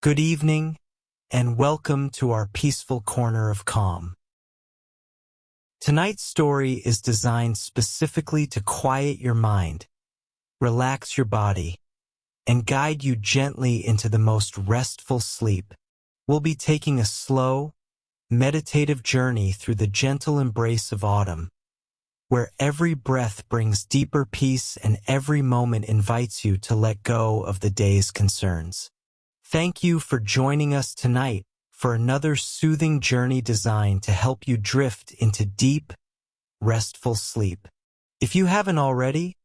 Good evening, and welcome to our peaceful corner of calm. Tonight's story is designed specifically to quiet your mind, relax your body, and guide you gently into the most restful sleep. We'll be taking a slow, meditative journey through the gentle embrace of autumn, where every breath brings deeper peace and every moment invites you to let go of the day's concerns. Thank you for joining us tonight for another soothing journey designed to help you drift into deep, restful sleep. If you haven't already,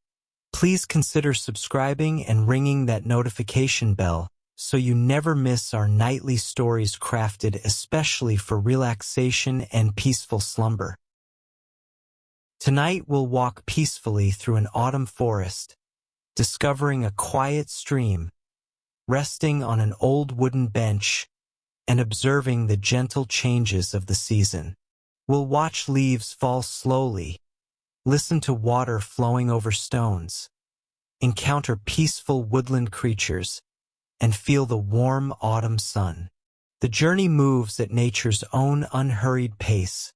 please consider subscribing and ringing that notification bell so you never miss our nightly stories crafted especially for relaxation and peaceful slumber. Tonight we'll walk peacefully through an autumn forest, discovering a quiet stream, resting on an old wooden bench, and observing the gentle changes of the season. We'll watch leaves fall slowly, listen to water flowing over stones, encounter peaceful woodland creatures, and feel the warm autumn sun. The journey moves at nature's own unhurried pace,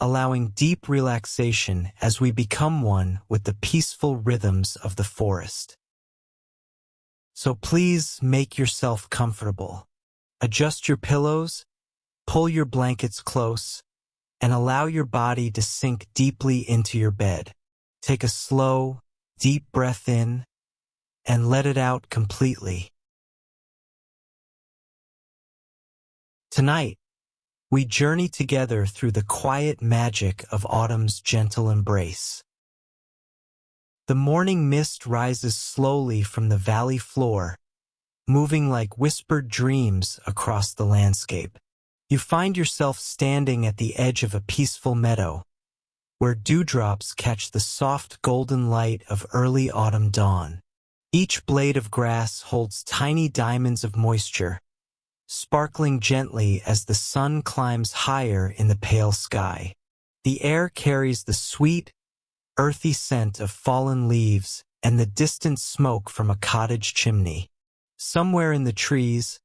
allowing deep relaxation as we become one with the peaceful rhythms of the forest. So please make yourself comfortable. Adjust your pillows, pull your blankets close, and allow your body to sink deeply into your bed. Take a slow, deep breath in and let it out completely. Tonight, we journey together through the quiet magic of autumn's gentle embrace. The morning mist rises slowly from the valley floor, moving like whispered dreams across the landscape. You find yourself standing at the edge of a peaceful meadow, where dewdrops catch the soft golden light of early autumn dawn. Each blade of grass holds tiny diamonds of moisture, sparkling gently as the sun climbs higher in the pale sky. The air carries the sweet, earthy scent of fallen leaves and the distant smoke from a cottage chimney. Somewhere in the trees,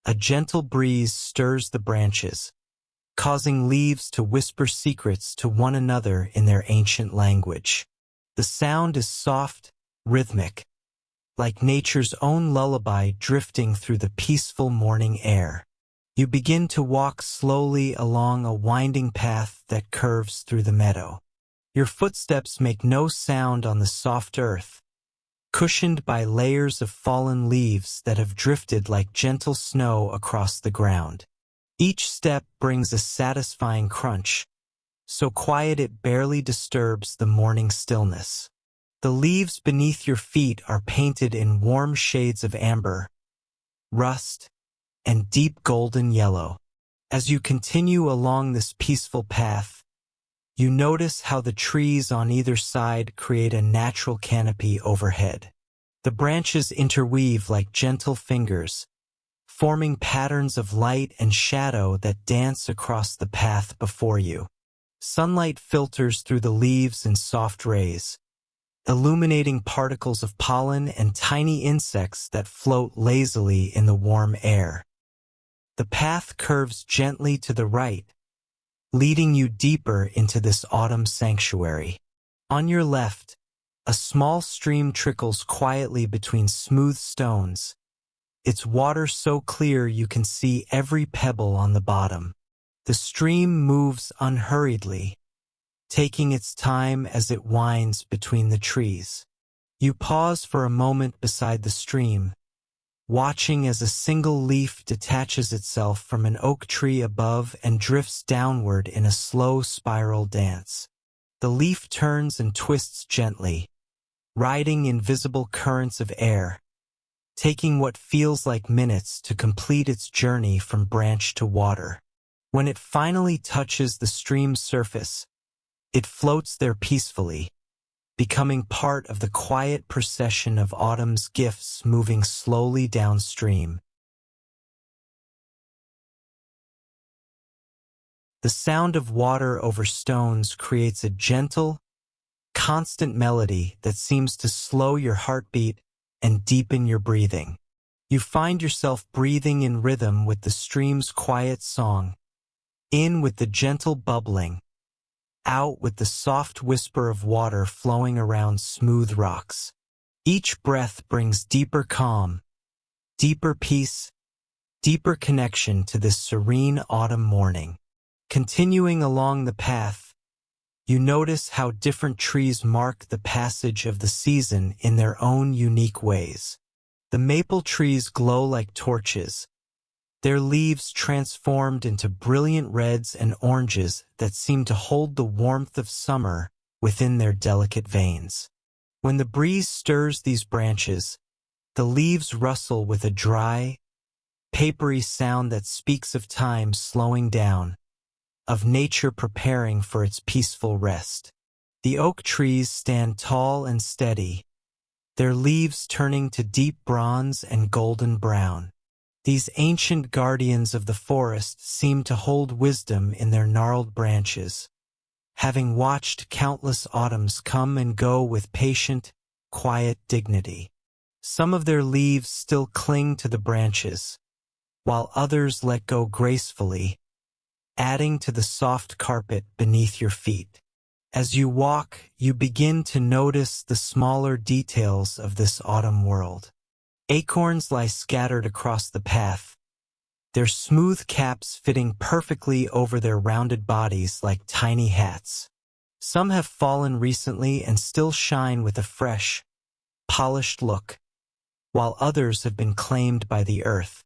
a gentle breeze stirs the branches, causing leaves to whisper secrets to one another in their ancient language. The sound is soft, rhythmic, like nature's own lullaby drifting through the peaceful morning air. You begin to walk slowly along a winding path that curves through the meadow. Your footsteps make no sound on the soft earth, cushioned by layers of fallen leaves that have drifted like gentle snow across the ground. Each step brings a satisfying crunch, so quiet it barely disturbs the morning stillness. The leaves beneath your feet are painted in warm shades of amber, rust, and deep golden yellow. As you continue along this peaceful path, you notice how the trees on either side create a natural canopy overhead. The branches interweave like gentle fingers, forming patterns of light and shadow that dance across the path before you. Sunlight filters through the leaves in soft rays, illuminating particles of pollen and tiny insects that float lazily in the warm air. The path curves gently to the right, leading you deeper into this autumn sanctuary. On your left, a small stream trickles quietly between smooth stones, its water so clear you can see every pebble on the bottom. The stream moves unhurriedly, taking its time as it winds between the trees. You pause for a moment beside the stream, watching as a single leaf detaches itself from an oak tree above and drifts downward in a slow spiral dance. The leaf turns and twists gently, riding invisible currents of air, taking what feels like minutes to complete its journey from branch to water. When it finally touches the stream's surface, it floats there peacefully, becoming part of the quiet procession of autumn's gifts moving slowly downstream. The sound of water over stones creates a gentle, constant melody that seems to slow your heartbeat and deepen your breathing. You find yourself breathing in rhythm with the stream's quiet song, in with the gentle bubbling, out with the soft whisper of water flowing around smooth rocks. Each breath brings deeper calm, deeper peace, deeper connection to this serene autumn morning. Continuing along the path, you notice how different trees mark the passage of the season in their own unique ways. The maple trees glow like torches, their leaves transformed into brilliant reds and oranges that seem to hold the warmth of summer within their delicate veins. When the breeze stirs these branches, the leaves rustle with a dry, papery sound that speaks of time slowing down, of nature preparing for its peaceful rest. The oak trees stand tall and steady, their leaves turning to deep bronze and golden brown. These ancient guardians of the forest seem to hold wisdom in their gnarled branches, having watched countless autumns come and go with patient, quiet dignity. Some of their leaves still cling to the branches, while others let go gracefully, adding to the soft carpet beneath your feet. As you walk, you begin to notice the smaller details of this autumn world. Acorns lie scattered across the path, their smooth caps fitting perfectly over their rounded bodies like tiny hats. Some have fallen recently and still shine with a fresh, polished look, while others have been claimed by the earth,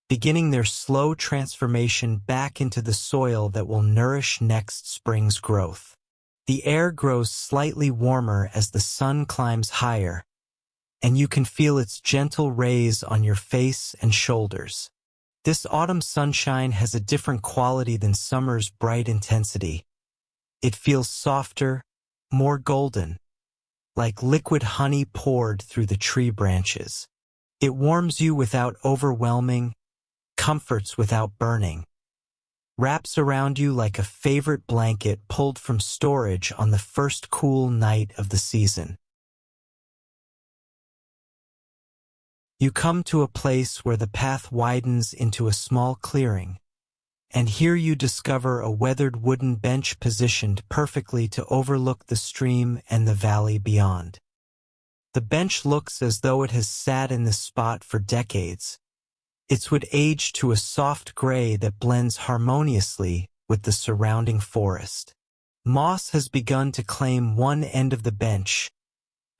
beginning their slow transformation back into the soil that will nourish next spring's growth. The air grows slightly warmer as the sun climbs higher, and you can feel its gentle rays on your face and shoulders. This autumn sunshine has a different quality than summer's bright intensity. It feels softer, more golden, like liquid honey poured through the tree branches. It warms you without overwhelming, comforts without burning, wraps around you like a favorite blanket pulled from storage on the first cool night of the season. You come to a place where the path widens into a small clearing, and here you discover a weathered wooden bench positioned perfectly to overlook the stream and the valley beyond. The bench looks as though it has sat in this spot for decades, its wood aged to a soft gray that blends harmoniously with the surrounding forest. Moss has begun to claim one end of the bench,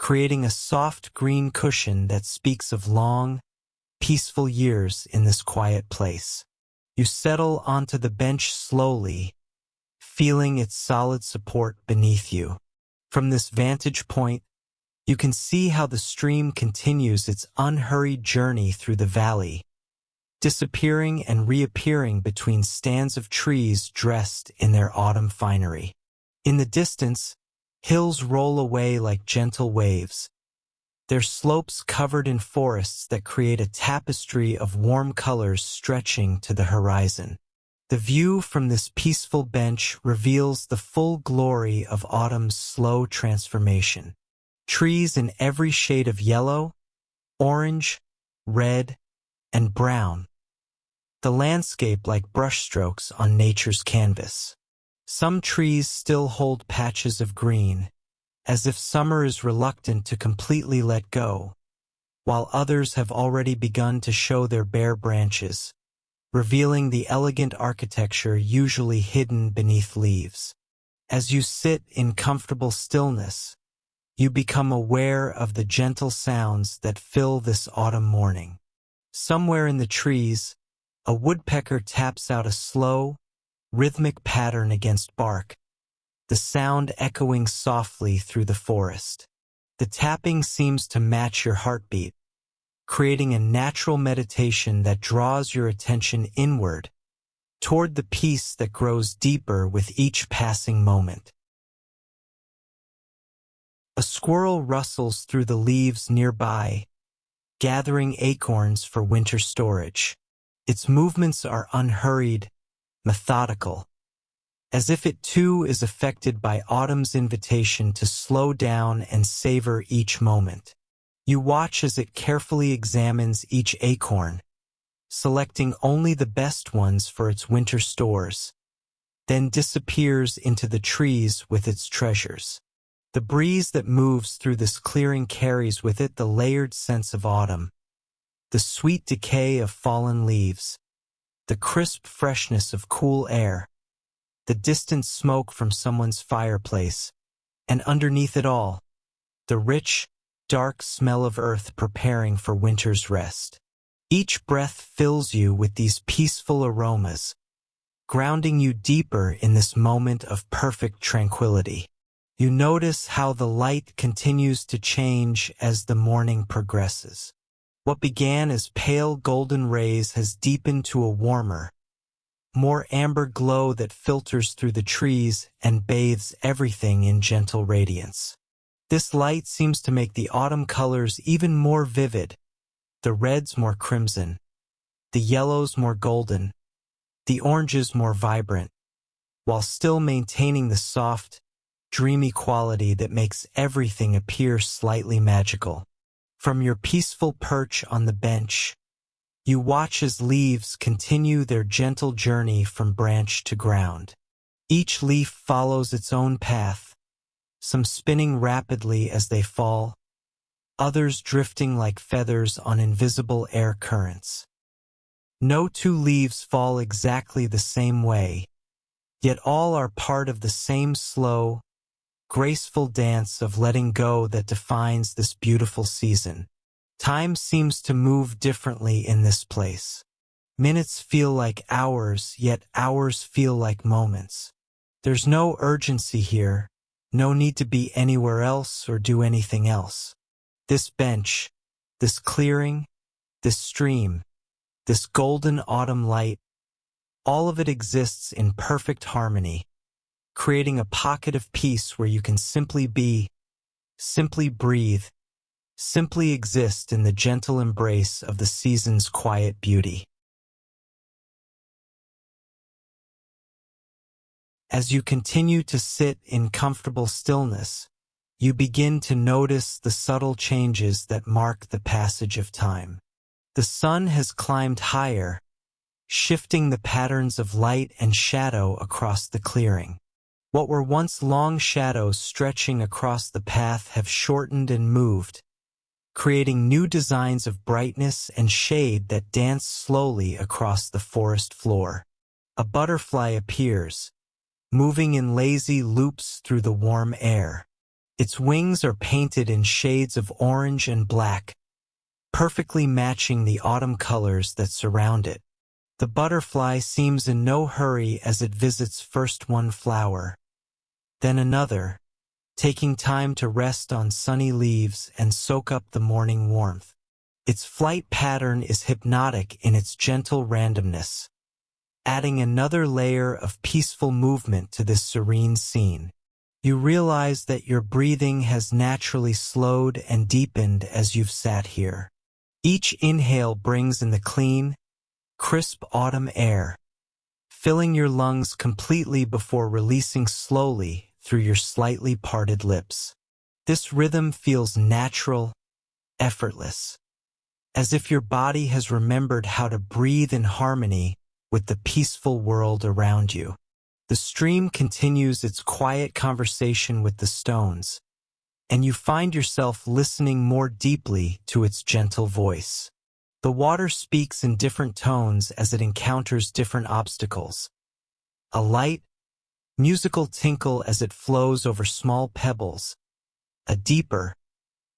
creating a soft green cushion that speaks of long, peaceful years in this quiet place. You settle onto the bench slowly, feeling its solid support beneath you. From this vantage point, you can see how the stream continues its unhurried journey through the valley, disappearing and reappearing between stands of trees dressed in their autumn finery. In the distance, hills roll away like gentle waves, their slopes covered in forests that create a tapestry of warm colors stretching to the horizon. The view from this peaceful bench reveals the full glory of autumn's slow transformation. Trees in every shade of yellow, orange, red, and brown. The landscape like brushstrokes on nature's canvas. Some trees still hold patches of green, as if summer is reluctant to completely let go, while others have already begun to show their bare branches, revealing the elegant architecture usually hidden beneath leaves. As you sit in comfortable stillness, you become aware of the gentle sounds that fill this autumn morning. Somewhere in the trees, a woodpecker taps out a slow, rhythmic pattern against bark, the sound echoing softly through the forest. The tapping seems to match your heartbeat, creating a natural meditation that draws your attention inward, toward the peace that grows deeper with each passing moment. A squirrel rustles through the leaves nearby, gathering acorns for winter storage. Its movements are unhurried, methodical, as if it too is affected by autumn's invitation to slow down and savor each moment. You watch as it carefully examines each acorn, selecting only the best ones for its winter stores, then disappears into the trees with its treasures. The breeze that moves through this clearing carries with it the layered sense of autumn, the sweet decay of fallen leaves, the crisp freshness of cool air, the distant smoke from someone's fireplace, and underneath it all, the rich, dark smell of earth preparing for winter's rest. Each breath fills you with these peaceful aromas, grounding you deeper in this moment of perfect tranquility. You notice how the light continues to change as the morning progresses. What began as pale golden rays has deepened to a warmer, more amber glow that filters through the trees and bathes everything in gentle radiance. This light seems to make the autumn colors even more vivid, the reds more crimson, the yellows more golden, the oranges more vibrant, while still maintaining the soft, dreamy quality that makes everything appear slightly magical. From your peaceful perch on the bench, you watch as leaves continue their gentle journey from branch to ground. Each leaf follows its own path, some spinning rapidly as they fall, others drifting like feathers on invisible air currents. No two leaves fall exactly the same way, yet all are part of the same slow, graceful dance of letting go that defines this beautiful season. Time seems to move differently in this place. Minutes feel like hours, yet hours feel like moments. There's no urgency here, no need to be anywhere else or do anything else. This bench, this clearing, this stream, this golden autumn light, all of it exists in perfect harmony, creating a pocket of peace where you can simply be, simply breathe, simply exist in the gentle embrace of the season's quiet beauty. As you continue to sit in comfortable stillness, you begin to notice the subtle changes that mark the passage of time. The sun has climbed higher, shifting the patterns of light and shadow across the clearing. What were once long shadows stretching across the path have shortened and moved, creating new designs of brightness and shade that dance slowly across the forest floor. A butterfly appears, moving in lazy loops through the warm air. Its wings are painted in shades of orange and black, perfectly matching the autumn colors that surround it. The butterfly seems in no hurry as it visits first one flower, then another, taking time to rest on sunny leaves and soak up the morning warmth. Its flight pattern is hypnotic in its gentle randomness, adding another layer of peaceful movement to this serene scene. You realize that your breathing has naturally slowed and deepened as you've sat here. Each inhale brings in the clean, crisp autumn air, filling your lungs completely before releasing slowly through your slightly parted lips. This rhythm feels natural, effortless, as if your body has remembered how to breathe in harmony with the peaceful world around you. The stream continues its quiet conversation with the stones, and you find yourself listening more deeply to its gentle voice. The water speaks in different tones as it encounters different obstacles. A light, musical tinkle as it flows over small pebbles, a deeper,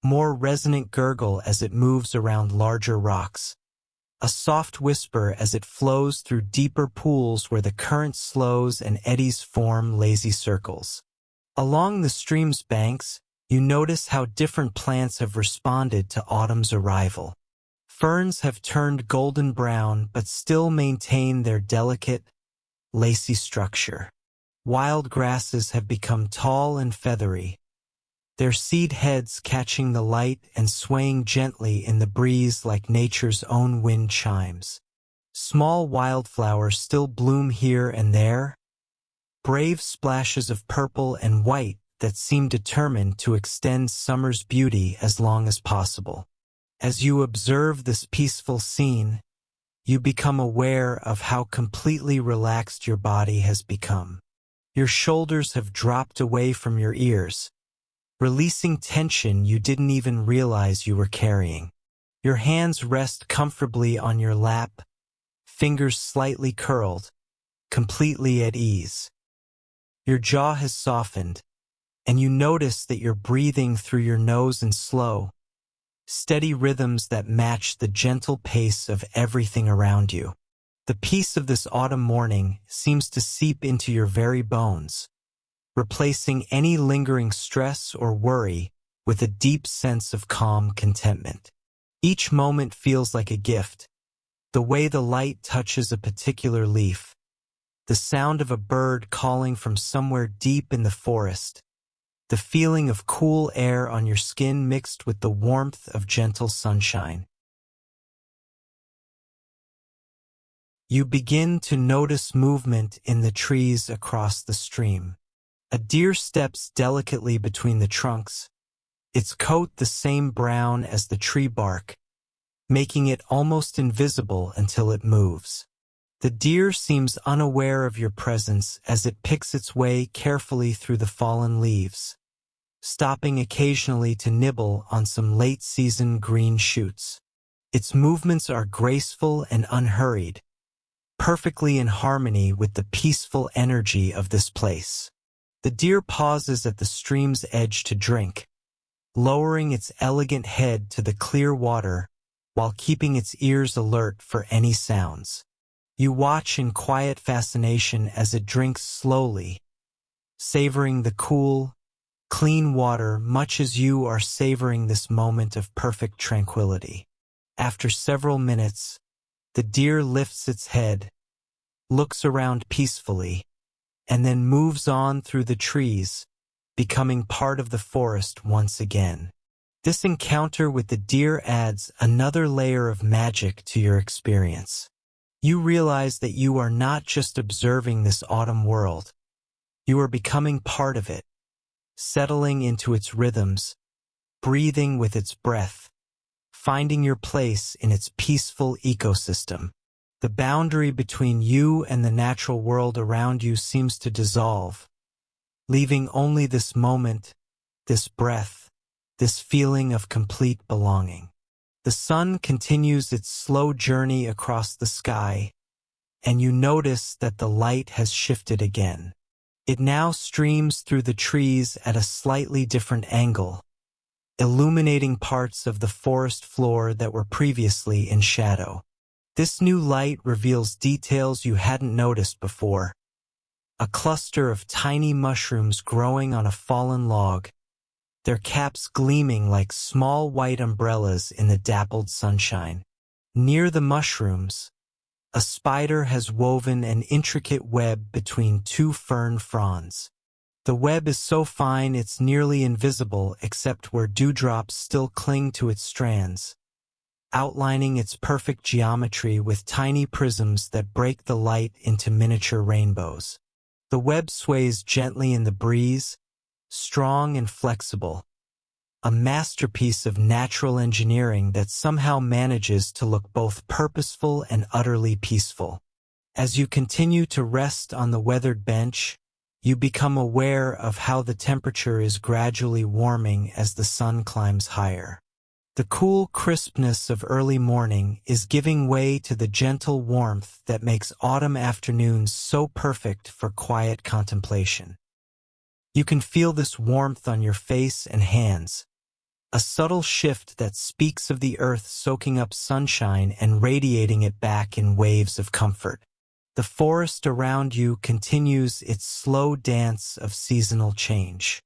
more resonant gurgle as it moves around larger rocks, a soft whisper as it flows through deeper pools where the current slows and eddies form lazy circles. Along the stream's banks, you notice how different plants have responded to autumn's arrival. Ferns have turned golden brown but still maintain their delicate, lacy structure. Wild grasses have become tall and feathery, their seed heads catching the light and swaying gently in the breeze like nature's own wind chimes. Small wildflowers still bloom here and there, brave splashes of purple and white that seem determined to extend summer's beauty as long as possible. As you observe this peaceful scene, you become aware of how completely relaxed your body has become. Your shoulders have dropped away from your ears, releasing tension you didn't even realize you were carrying. Your hands rest comfortably on your lap, fingers slightly curled, completely at ease. Your jaw has softened, and you notice that you're breathing through your nose in slow, steady rhythms that match the gentle pace of everything around you. The peace of this autumn morning seems to seep into your very bones, replacing any lingering stress or worry with a deep sense of calm contentment. Each moment feels like a gift. The way the light touches a particular leaf, the sound of a bird calling from somewhere deep in the forest, the feeling of cool air on your skin mixed with the warmth of gentle sunshine. You begin to notice movement in the trees across the stream. A deer steps delicately between the trunks, its coat the same brown as the tree bark, making it almost invisible until it moves. The deer seems unaware of your presence as it picks its way carefully through the fallen leaves, stopping occasionally to nibble on some late-season green shoots. Its movements are graceful and unhurried, perfectly in harmony with the peaceful energy of this place. The deer pauses at the stream's edge to drink, lowering its elegant head to the clear water while keeping its ears alert for any sounds. You watch in quiet fascination as it drinks slowly, savoring the cool, clean water much as you are savoring this moment of perfect tranquility. After several minutes, the deer lifts its head, looks around peacefully, and then moves on through the trees, becoming part of the forest once again. This encounter with the deer adds another layer of magic to your experience. You realize that you are not just observing this autumn world. You are becoming part of it, settling into its rhythms, breathing with its breath, finding your place in its peaceful ecosystem. The boundary between you and the natural world around you seems to dissolve, leaving only this moment, this breath, this feeling of complete belonging. The sun continues its slow journey across the sky, and you notice that the light has shifted again. It now streams through the trees at a slightly different angle, illuminating parts of the forest floor that were previously in shadow. This new light reveals details you hadn't noticed before. A cluster of tiny mushrooms growing on a fallen log, their caps gleaming like small white umbrellas in the dappled sunshine. Near the mushrooms, a spider has woven an intricate web between two fern fronds. The web is so fine it's nearly invisible except where dewdrops still cling to its strands, outlining its perfect geometry with tiny prisms that break the light into miniature rainbows. The web sways gently in the breeze, strong and flexible, a masterpiece of natural engineering that somehow manages to look both purposeful and utterly peaceful. As you continue to rest on the weathered bench, you become aware of how the temperature is gradually warming as the sun climbs higher. The cool crispness of early morning is giving way to the gentle warmth that makes autumn afternoons so perfect for quiet contemplation. You can feel this warmth on your face and hands, a subtle shift that speaks of the earth soaking up sunshine and radiating it back in waves of comfort. The forest around you continues its slow dance of seasonal change.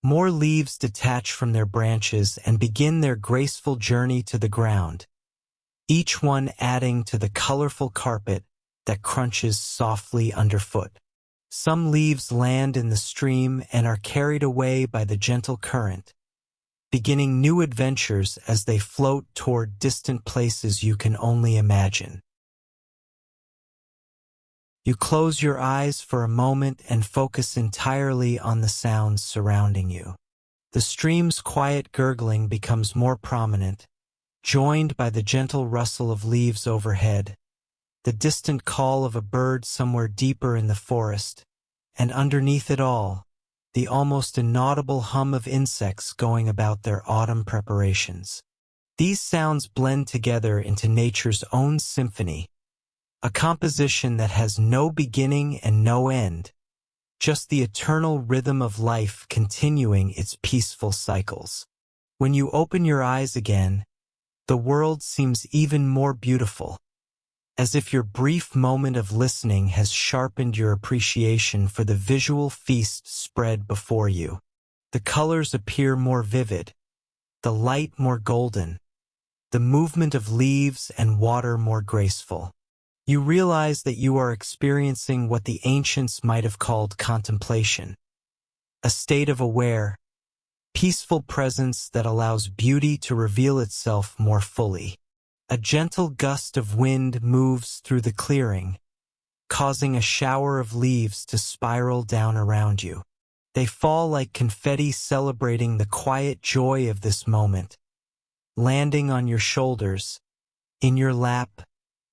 More leaves detach from their branches and begin their graceful journey to the ground, each one adding to the colorful carpet that crunches softly underfoot. Some leaves land in the stream and are carried away by the gentle current, beginning new adventures as they float toward distant places you can only imagine. You close your eyes for a moment and focus entirely on the sounds surrounding you. The stream's quiet gurgling becomes more prominent, joined by the gentle rustle of leaves overhead, the distant call of a bird somewhere deeper in the forest, and underneath it all, the almost inaudible hum of insects going about their autumn preparations. These sounds blend together into nature's own symphony, a composition that has no beginning and no end, just the eternal rhythm of life continuing its peaceful cycles. When you open your eyes again, the world seems even more beautiful, as if your brief moment of listening has sharpened your appreciation for the visual feast spread before you. The colors appear more vivid, the light more golden, the movement of leaves and water more graceful. You realize that you are experiencing what the ancients might have called contemplation, a state of aware, peaceful presence that allows beauty to reveal itself more fully. A gentle gust of wind moves through the clearing, causing a shower of leaves to spiral down around you. They fall like confetti celebrating the quiet joy of this moment, landing on your shoulders, in your lap,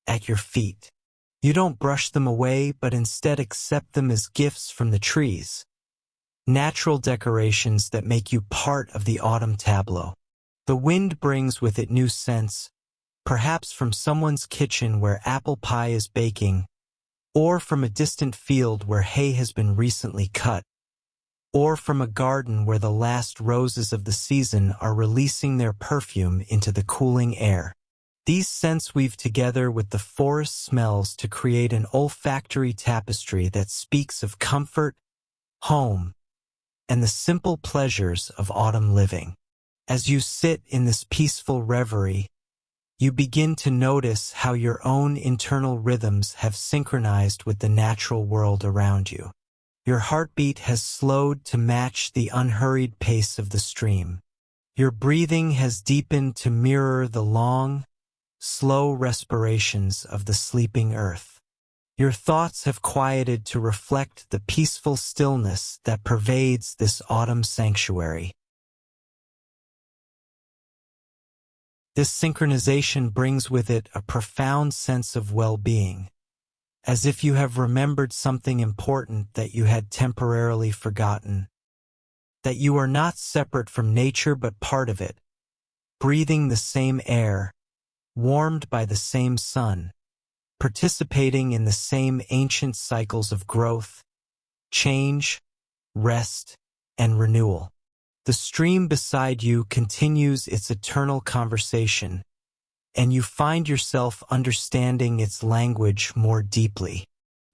at your feet. You don't brush them away, but instead accept them as gifts from the trees, natural decorations that make you part of the autumn tableau. The wind brings with it new scents, perhaps from someone's kitchen where apple pie is baking, or from a distant field where hay has been recently cut, or from a garden where the last roses of the season are releasing their perfume into the cooling air. These scents weave together with the forest smells to create an olfactory tapestry that speaks of comfort, home, and the simple pleasures of autumn living. As you sit in this peaceful reverie, you begin to notice how your own internal rhythms have synchronized with the natural world around you. Your heartbeat has slowed to match the unhurried pace of the stream. Your breathing has deepened to mirror the long, slow respirations of the sleeping earth. Your thoughts have quieted to reflect the peaceful stillness that pervades this autumn sanctuary. This synchronization brings with it a profound sense of well-being, as if you have remembered something important that you had temporarily forgotten, that you are not separate from nature but part of it, breathing the same air, warmed by the same sun, participating in the same ancient cycles of growth, change, rest, and renewal. The stream beside you continues its eternal conversation, and you find yourself understanding its language more deeply.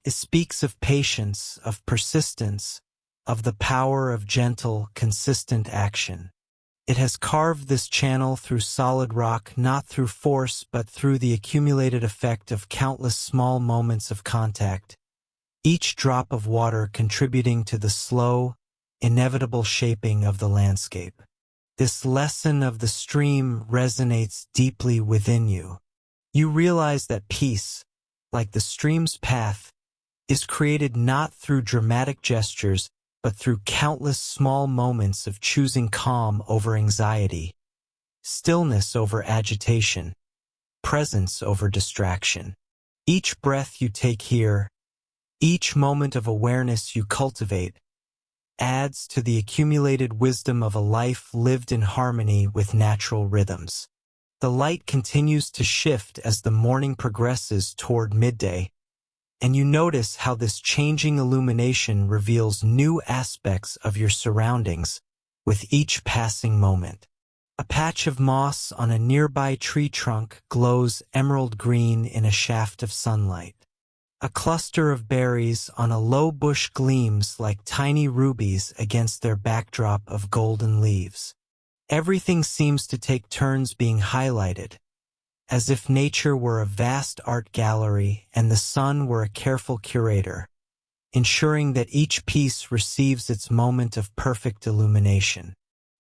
It speaks of patience, of persistence, of the power of gentle, consistent action. It has carved this channel through solid rock, not through force, but through the accumulated effect of countless small moments of contact, each drop of water contributing to the slow, inevitable shaping of the landscape. This lesson of the stream resonates deeply within you. You realize that peace, like the stream's path, is created not through dramatic gestures, but through countless small moments of choosing calm over anxiety, stillness over agitation, presence over distraction. Each breath you take here, each moment of awareness you cultivate, adds to the accumulated wisdom of a life lived in harmony with natural rhythms. The light continues to shift as the morning progresses toward midday, and you notice how this changing illumination reveals new aspects of your surroundings with each passing moment. A patch of moss on a nearby tree trunk glows emerald green in a shaft of sunlight. A cluster of berries on a low bush gleams like tiny rubies against their backdrop of golden leaves. Everything seems to take turns being highlighted, as if nature were a vast art gallery and the sun were a careful curator, ensuring that each piece receives its moment of perfect illumination.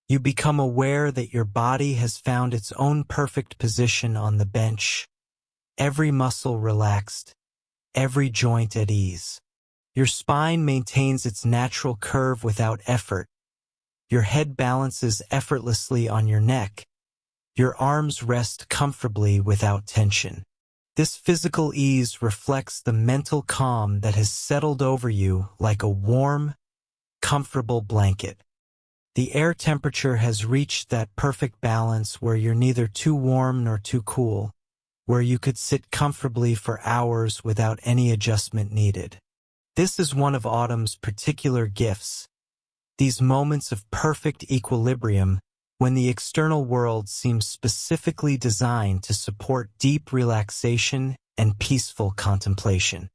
You become aware that your body has found its own perfect position on the bench, every muscle relaxed, every joint at ease. Your spine maintains its natural curve without effort. Your head balances effortlessly on your neck. Your arms rest comfortably without tension. This physical ease reflects the mental calm that has settled over you like a warm, comfortable blanket. The air temperature has reached that perfect balance where you're neither too warm nor too cool, where you could sit comfortably for hours without any adjustment needed. This is one of autumn's particular gifts, these moments of perfect equilibrium when the external world seems specifically designed to support deep relaxation and peaceful contemplation.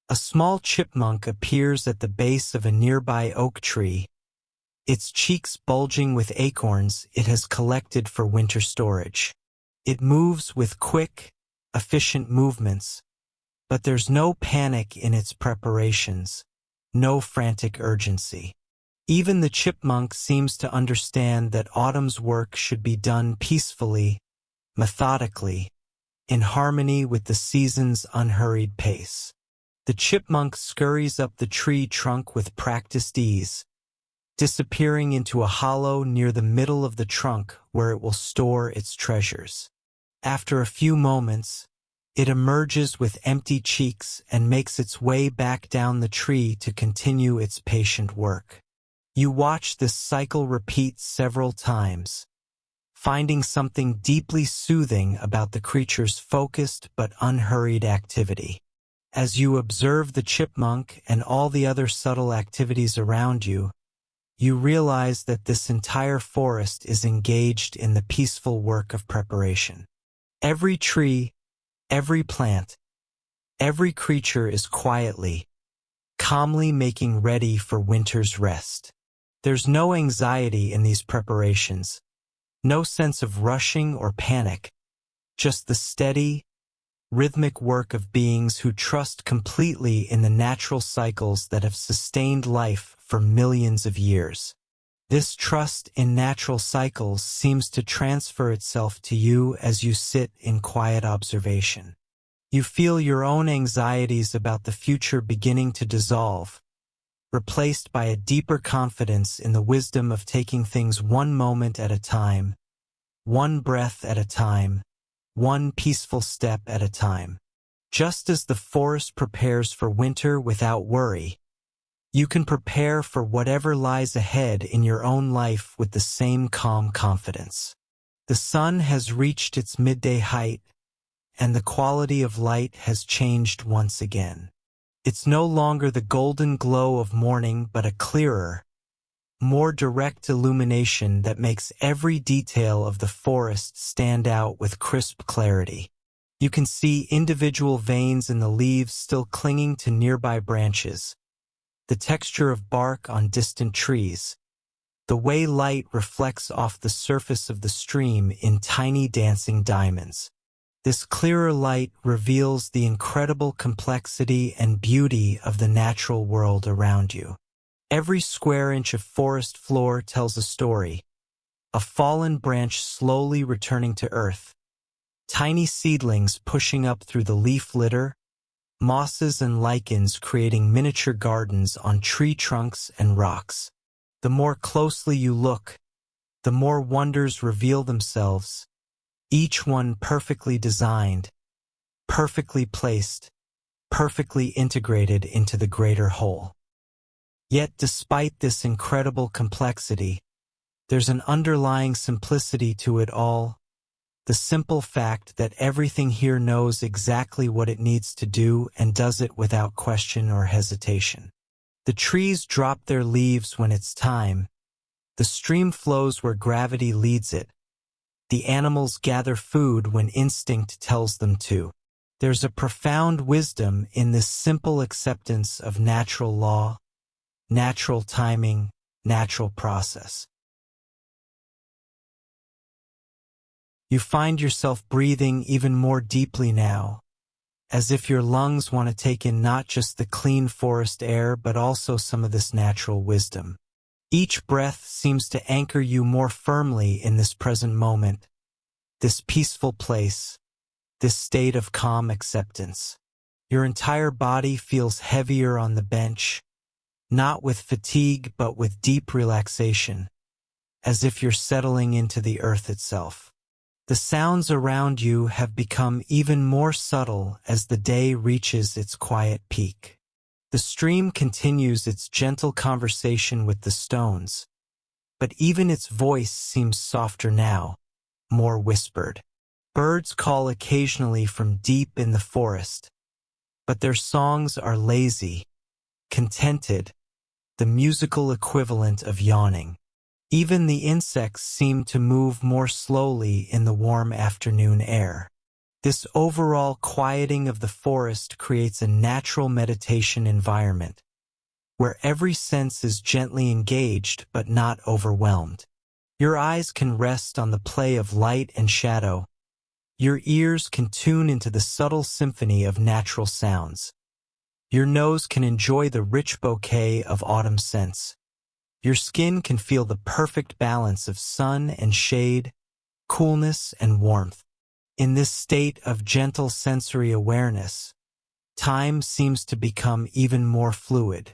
A small chipmunk appears at the base of a nearby oak tree, its cheeks bulging with acorns it has collected for winter storage. It moves with quick, efficient movements, but there's no panic in its preparations, no frantic urgency. Even the chipmunk seems to understand that autumn's work should be done peacefully, methodically, in harmony with the season's unhurried pace. The chipmunk scurries up the tree trunk with practiced ease, disappearing into a hollow near the middle of the trunk where it will store its treasures. After a few moments, it emerges with empty cheeks and makes its way back down the tree to continue its patient work. You watch this cycle repeat several times, finding something deeply soothing about the creature's focused but unhurried activity. As you observe the chipmunk and all the other subtle activities around you, you realize that this entire forest is engaged in the peaceful work of preparation. Every tree, every plant, every creature is quietly, calmly making ready for winter's rest. There's no anxiety in these preparations, no sense of rushing or panic, just the steady, rhythmic work of beings who trust completely in the natural cycles that have sustained life for millions of years. This trust in natural cycles seems to transfer itself to you as you sit in quiet observation. You feel your own anxieties about the future beginning to dissolve, replaced by a deeper confidence in the wisdom of taking things one moment at a time, one breath at a time, one peaceful step at a time. Just as the forest prepares for winter without worry, you can prepare for whatever lies ahead in your own life with the same calm confidence. The sun has reached its midday height, and the quality of light has changed once again. It's no longer the golden glow of morning, but a clearer, more direct illumination that makes every detail of the forest stand out with crisp clarity. You can see individual veins in the leaves still clinging to nearby branches, the texture of bark on distant trees, the way light reflects off the surface of the stream in tiny dancing diamonds. This clearer light reveals the incredible complexity and beauty of the natural world around you. Every square inch of forest floor tells a story, a fallen branch slowly returning to earth, tiny seedlings pushing up through the leaf litter, mosses and lichens creating miniature gardens on tree trunks and rocks. The more closely you look, the more wonders reveal themselves, each one perfectly designed, perfectly placed, perfectly integrated into the greater whole. Yet despite this incredible complexity, there's an underlying simplicity to it all, the simple fact that everything here knows exactly what it needs to do and does it without question or hesitation. The trees drop their leaves when it's time, the stream flows where gravity leads it, the animals gather food when instinct tells them to. There's a profound wisdom in this simple acceptance of natural law, natural timing, natural process. You find yourself breathing even more deeply now, as if your lungs want to take in not just the clean forest air but also some of this natural wisdom. Each breath seems to anchor you more firmly in this present moment, this peaceful place, this state of calm acceptance. Your entire body feels heavier on the bench, not with fatigue but with deep relaxation, as if you're settling into the earth itself. The sounds around you have become even more subtle as the day reaches its quiet peak. The stream continues its gentle conversation with the stones, but even its voice seems softer now, more whispered. Birds call occasionally from deep in the forest, but their songs are lazy, contented, the musical equivalent of yawning. Even the insects seem to move more slowly in the warm afternoon air. This overall quieting of the forest creates a natural meditation environment, where every sense is gently engaged but not overwhelmed. Your eyes can rest on the play of light and shadow. Your ears can tune into the subtle symphony of natural sounds. Your nose can enjoy the rich bouquet of autumn scents. Your skin can feel the perfect balance of sun and shade, coolness and warmth. In this state of gentle sensory awareness, time seems to become even more fluid.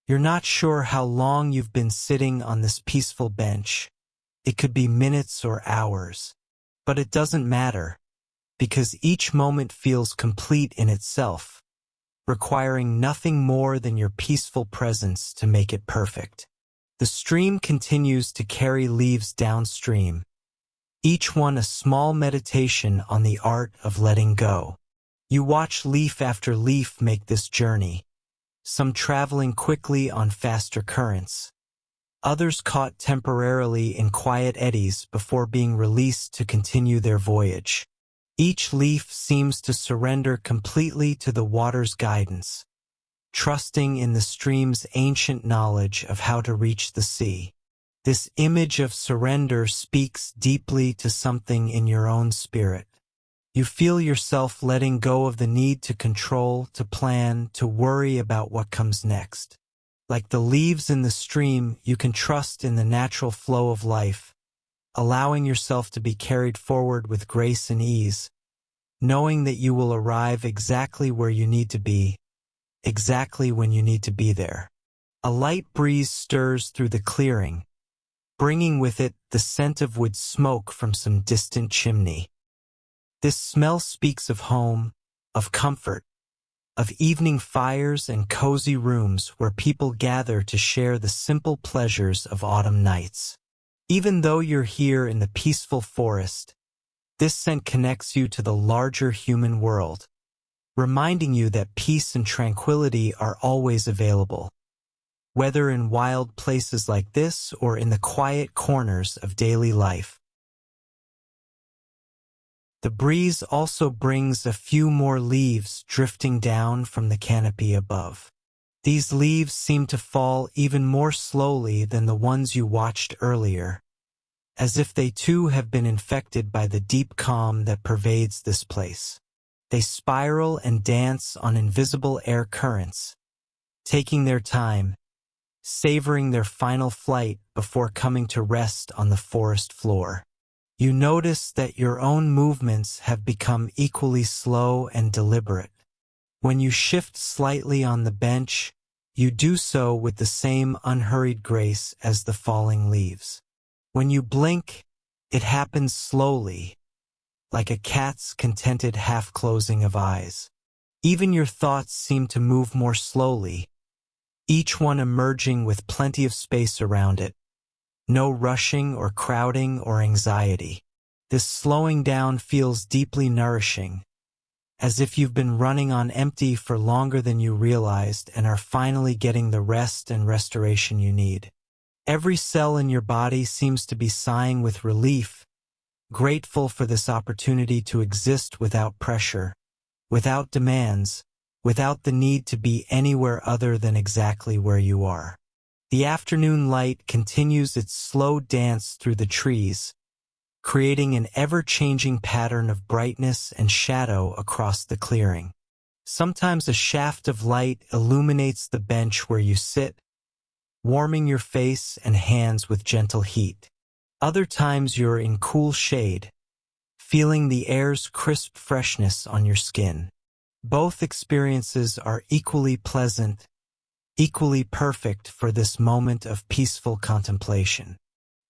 You're not sure how long you've been sitting on this peaceful bench. It could be minutes or hours. But it doesn't matter, because each moment feels complete in itself, requiring nothing more than your peaceful presence to make it perfect. The stream continues to carry leaves downstream, each one a small meditation on the art of letting go. You watch leaf after leaf make this journey, some traveling quickly on faster currents, others caught temporarily in quiet eddies before being released to continue their voyage. Each leaf seems to surrender completely to the water's guidance, trusting in the stream's ancient knowledge of how to reach the sea. This image of surrender speaks deeply to something in your own spirit. You feel yourself letting go of the need to control, to plan, to worry about what comes next. Like the leaves in the stream, you can trust in the natural flow of life, allowing yourself to be carried forward with grace and ease, knowing that you will arrive exactly where you need to be, exactly when you need to be there. A light breeze stirs through the clearing, bringing with it the scent of wood smoke from some distant chimney. This smell speaks of home, of comfort, of evening fires and cozy rooms where people gather to share the simple pleasures of autumn nights. Even though you're here in the peaceful forest, this scent connects you to the larger human world, reminding you that peace and tranquility are always available, whether in wild places like this or in the quiet corners of daily life. The breeze also brings a few more leaves drifting down from the canopy above. These leaves seem to fall even more slowly than the ones you watched earlier, as if they too have been infected by the deep calm that pervades this place. They spiral and dance on invisible air currents, taking their time, savoring their final flight before coming to rest on the forest floor. You notice that your own movements have become equally slow and deliberate. When you shift slightly on the bench, you do so with the same unhurried grace as the falling leaves. When you blink, it happens slowly, like a cat's contented half-closing of eyes. Even your thoughts seem to move more slowly, each one emerging with plenty of space around it. No rushing or crowding or anxiety. This slowing down feels deeply nourishing, as if you've been running on empty for longer than you realized and are finally getting the rest and restoration you need. Every cell in your body seems to be sighing with relief, grateful for this opportunity to exist without pressure, without demands, without the need to be anywhere other than exactly where you are. The afternoon light continues its slow dance through the trees, creating an ever-changing pattern of brightness and shadow across the clearing. Sometimes a shaft of light illuminates the bench where you sit, warming your face and hands with gentle heat. Other times you're in cool shade, feeling the air's crisp freshness on your skin. Both experiences are equally pleasant, equally perfect for this moment of peaceful contemplation.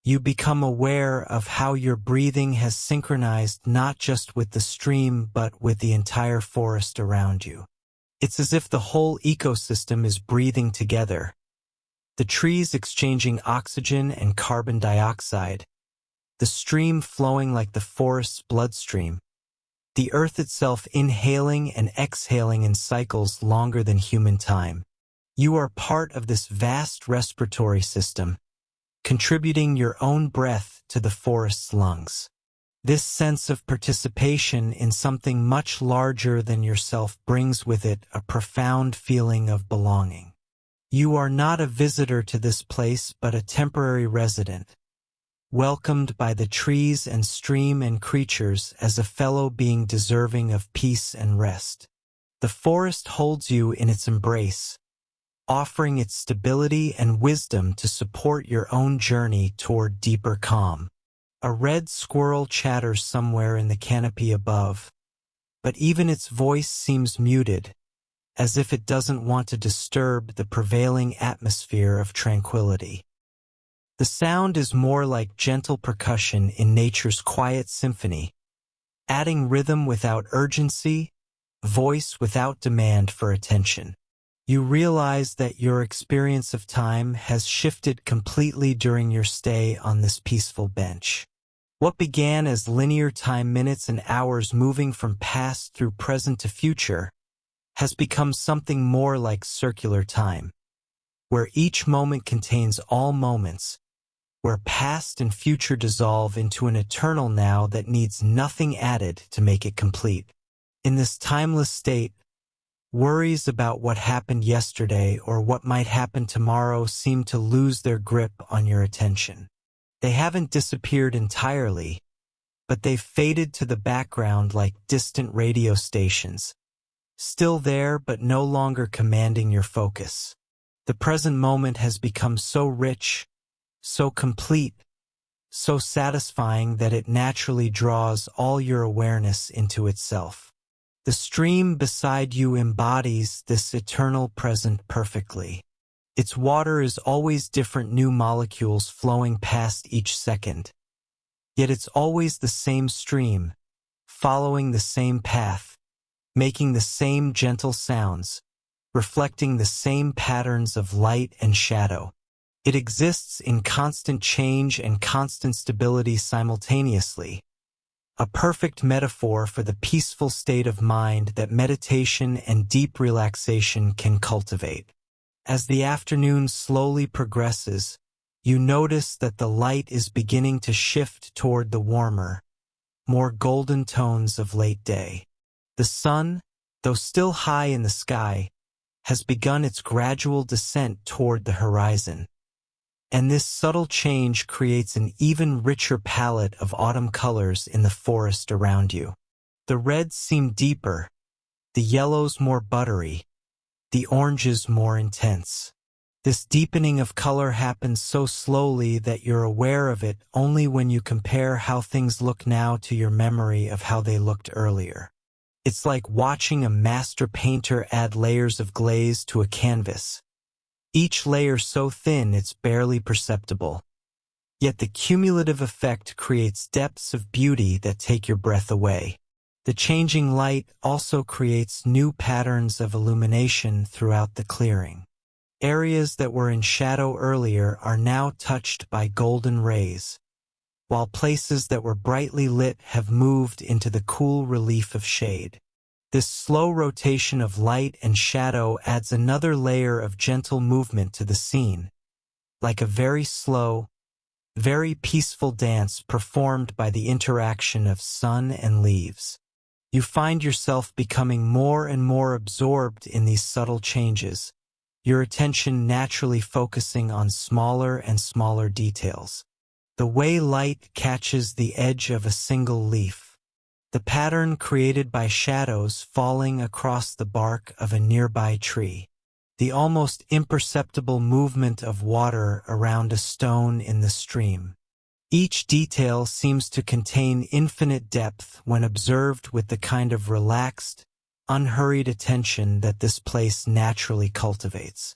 You become aware of how your breathing has synchronized not just with the stream but with the entire forest around you. It's as if the whole ecosystem is breathing together, the trees exchanging oxygen and carbon dioxide, the stream flowing like the forest's bloodstream, the earth itself inhaling and exhaling in cycles longer than human time. You are part of this vast respiratory system, contributing your own breath to the forest's lungs. This sense of participation in something much larger than yourself brings with it a profound feeling of belonging. You are not a visitor to this place but a temporary resident, welcomed by the trees and stream and creatures as a fellow being deserving of peace and rest. The forest holds you in its embrace, offering its stability and wisdom to support your own journey toward deeper calm. A red squirrel chatters somewhere in the canopy above, but even its voice seems muted, as if it doesn't want to disturb the prevailing atmosphere of tranquility. The sound is more like gentle percussion in nature's quiet symphony, adding rhythm without urgency, voice without demand for attention. You realize that your experience of time has shifted completely during your stay on this peaceful bench. What began as linear time, minutes and hours moving from past through present to future, has become something more like circular time, where each moment contains all moments, where past and future dissolve into an eternal now that needs nothing added to make it complete. In this timeless state, worries about what happened yesterday or what might happen tomorrow seem to lose their grip on your attention. They haven't disappeared entirely, but they've faded to the background like distant radio stations, still there but no longer commanding your focus. The present moment has become so rich, so complete, so satisfying that it naturally draws all your awareness into itself. The stream beside you embodies this eternal present perfectly. Its water is always different new molecules flowing past each second. Yet it's always the same stream, following the same path, making the same gentle sounds, reflecting the same patterns of light and shadow. It exists in constant change and constant stability simultaneously, a perfect metaphor for the peaceful state of mind that meditation and deep relaxation can cultivate. As the afternoon slowly progresses, you notice that the light is beginning to shift toward the warmer, more golden tones of late day. The sun, though still high in the sky, has begun its gradual descent toward the horizon. And this subtle change creates an even richer palette of autumn colors in the forest around you. The reds seem deeper, the yellows more buttery, the oranges more intense. This deepening of color happens so slowly that you're aware of it only when you compare how things look now to your memory of how they looked earlier. It's like watching a master painter add layers of glaze to a canvas, each layer so thin it's barely perceptible. Yet the cumulative effect creates depths of beauty that take your breath away. The changing light also creates new patterns of illumination throughout the clearing. Areas that were in shadow earlier are now touched by golden rays, while places that were brightly lit have moved into the cool relief of shade. This slow rotation of light and shadow adds another layer of gentle movement to the scene, like a very slow, very peaceful dance performed by the interaction of sun and leaves. You find yourself becoming more and more absorbed in these subtle changes, your attention naturally focusing on smaller and smaller details. The way light catches the edge of a single leaf, the pattern created by shadows falling across the bark of a nearby tree, the almost imperceptible movement of water around a stone in the stream. Each detail seems to contain infinite depth when observed with the kind of relaxed, unhurried attention that this place naturally cultivates.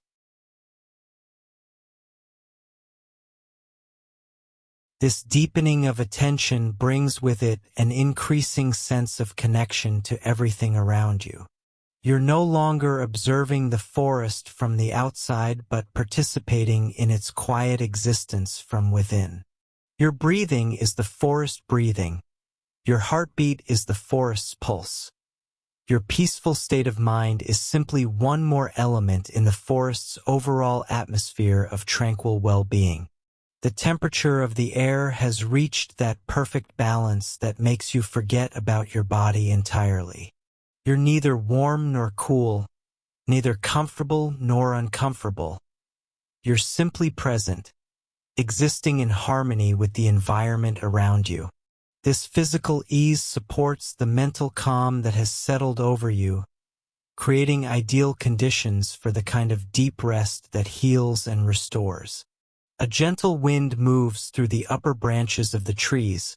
This deepening of attention brings with it an increasing sense of connection to everything around you. You're no longer observing the forest from the outside but participating in its quiet existence from within. Your breathing is the forest breathing. Your heartbeat is the forest's pulse. Your peaceful state of mind is simply one more element in the forest's overall atmosphere of tranquil well-being. The temperature of the air has reached that perfect balance that makes you forget about your body entirely. You're neither warm nor cool, neither comfortable nor uncomfortable. You're simply present, existing in harmony with the environment around you. This physical ease supports the mental calm that has settled over you, creating ideal conditions for the kind of deep rest that heals and restores. A gentle wind moves through the upper branches of the trees,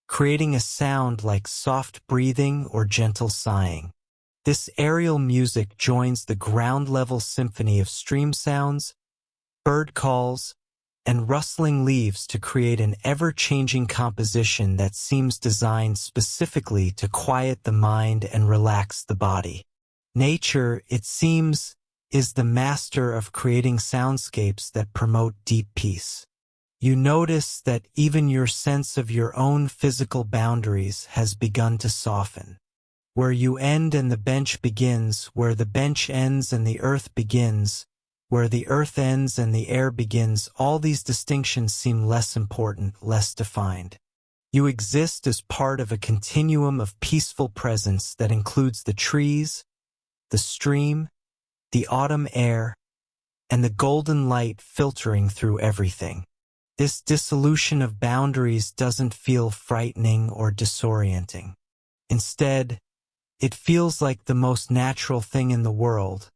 creating a sound like soft breathing or gentle sighing. This aerial music joins the ground-level symphony of stream sounds, bird calls, and rustling leaves to create an ever-changing composition that seems designed specifically to quiet the mind and relax the body. Nature, it seems, is the master of creating soundscapes that promote deep peace. You notice that even your sense of your own physical boundaries has begun to soften. Where you end and the bench begins, where the bench ends and the earth begins, where the earth ends and the air begins, all these distinctions seem less important, less defined. You exist as part of a continuum of peaceful presence that includes the trees, the stream, the autumn air, and the golden light filtering through everything. This dissolution of boundaries doesn't feel frightening or disorienting. Instead, it feels like the most natural thing in the world,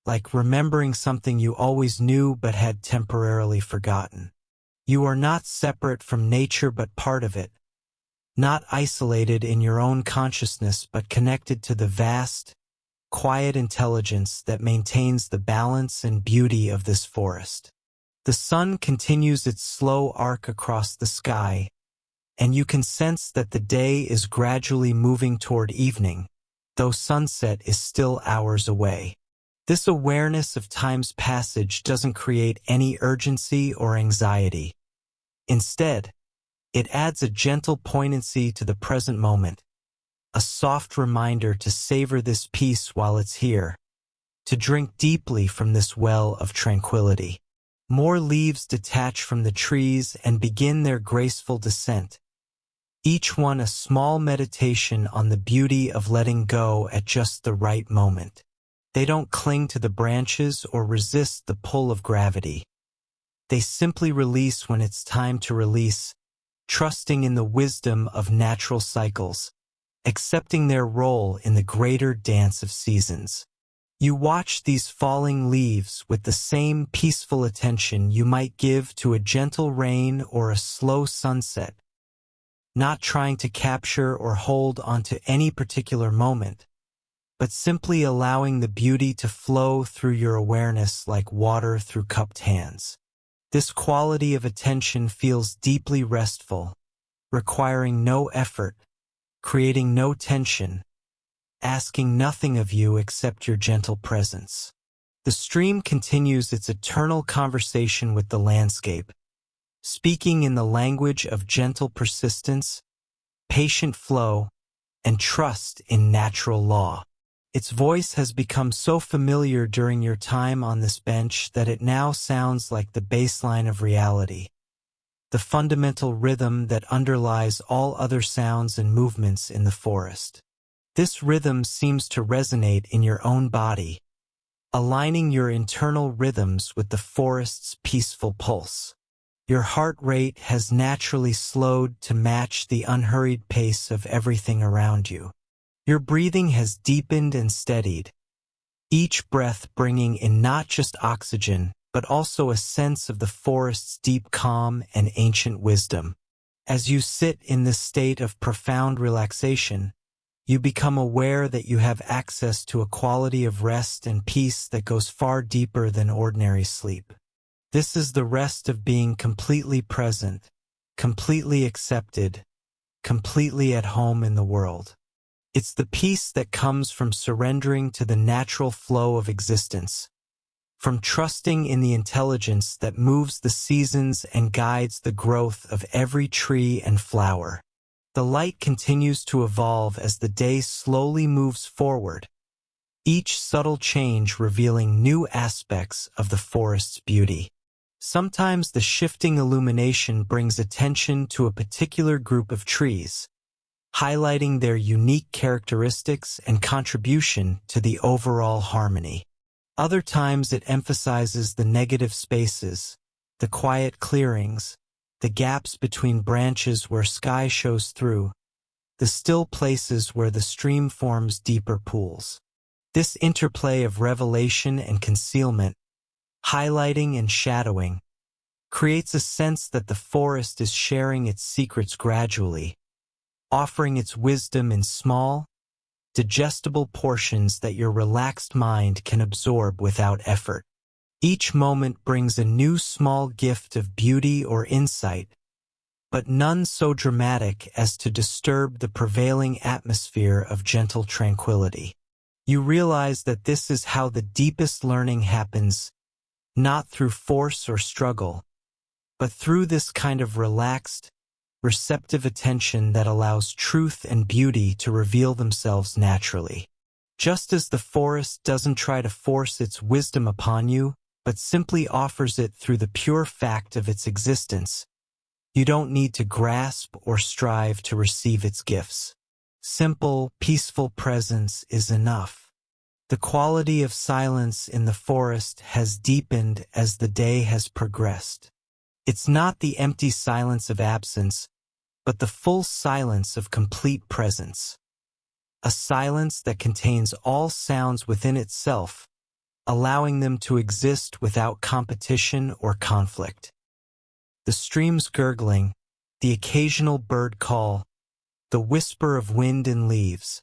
like remembering something you always knew but had temporarily forgotten. You are not separate from nature but part of it, not isolated in your own consciousness but connected to the vast, quiet intelligence that maintains the balance and beauty of this forest. The sun continues its slow arc across the sky, and you can sense that the day is gradually moving toward evening, though sunset is still hours away. This awareness of time's passage doesn't create any urgency or anxiety. Instead, it adds a gentle poignancy to the present moment, a soft reminder to savor this peace while it's here, to drink deeply from this well of tranquility. More leaves detach from the trees and begin their graceful descent, each one a small meditation on the beauty of letting go at just the right moment. They don't cling to the branches or resist the pull of gravity. They simply release when it's time to release, trusting in the wisdom of natural cycles, accepting their role in the greater dance of seasons. You watch these falling leaves with the same peaceful attention you might give to a gentle rain or a slow sunset, not trying to capture or hold onto any particular moment, but simply allowing the beauty to flow through your awareness like water through cupped hands. This quality of attention feels deeply restful, requiring no effort, creating no tension, asking nothing of you except your gentle presence. The stream continues its eternal conversation with the landscape, speaking in the language of gentle persistence, patient flow, and trust in natural law. Its voice has become so familiar during your time on this bench that it now sounds like the baseline of reality, the fundamental rhythm that underlies all other sounds and movements in the forest. This rhythm seems to resonate in your own body, aligning your internal rhythms with the forest's peaceful pulse. Your heart rate has naturally slowed to match the unhurried pace of everything around you. Your breathing has deepened and steadied, each breath bringing in not just oxygen, but also a sense of the forest's deep calm and ancient wisdom. As you sit in this state of profound relaxation, You become aware that you have access to a quality of rest and peace that goes far deeper than ordinary sleep. This is the rest of being completely present, completely accepted, completely at home in the world. It's the peace that comes from surrendering to the natural flow of existence, from trusting in the intelligence that moves the seasons and guides the growth of every tree and flower. The light continues to evolve as the day slowly moves forward, each subtle change revealing new aspects of the forest's beauty. Sometimes the shifting illumination brings attention to a particular group of trees, highlighting their unique characteristics and contribution to the overall harmony. Other times it emphasizes the negative spaces, the quiet clearings, the gaps between branches where sky shows through, the still places where the stream forms deeper pools. This interplay of revelation and concealment, highlighting and shadowing, creates a sense that the forest is sharing its secrets gradually, offering its wisdom in small, digestible portions that your relaxed mind can absorb without effort. Each moment brings a new small gift of beauty or insight, but none so dramatic as to disturb the prevailing atmosphere of gentle tranquility. You realize that this is how the deepest learning happens, not through force or struggle, but through this kind of relaxed, receptive attention that allows truth and beauty to reveal themselves naturally. Just as the forest doesn't try to force its wisdom upon you, but simply offers it through the pure fact of its existence, you don't need to grasp or strive to receive its gifts. Simple, peaceful presence is enough. The quality of silence in the forest has deepened as the day has progressed. It's not the empty silence of absence, but the full silence of complete presence. A silence that contains all sounds within itself, allowing them to exist without competition or conflict. The stream's gurgling, the occasional bird call, the whisper of wind in leaves.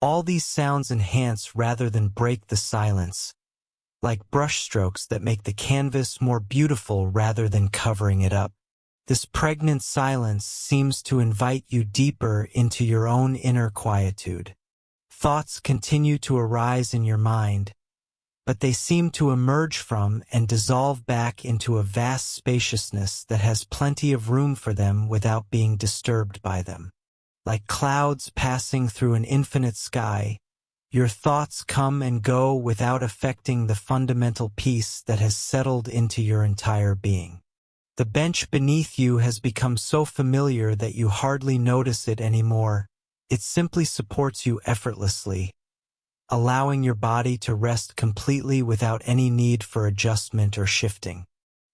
All these sounds enhance rather than break the silence, like brushstrokes that make the canvas more beautiful rather than covering it up. This pregnant silence seems to invite you deeper into your own inner quietude. Thoughts continue to arise in your mind, but they seem to emerge from and dissolve back into a vast spaciousness that has plenty of room for them without being disturbed by them. Like clouds passing through an infinite sky, your thoughts come and go without affecting the fundamental peace that has settled into your entire being. The bench beneath you has become so familiar that you hardly notice it anymore. It simply supports you effortlessly, allowing your body to rest completely without any need for adjustment or shifting.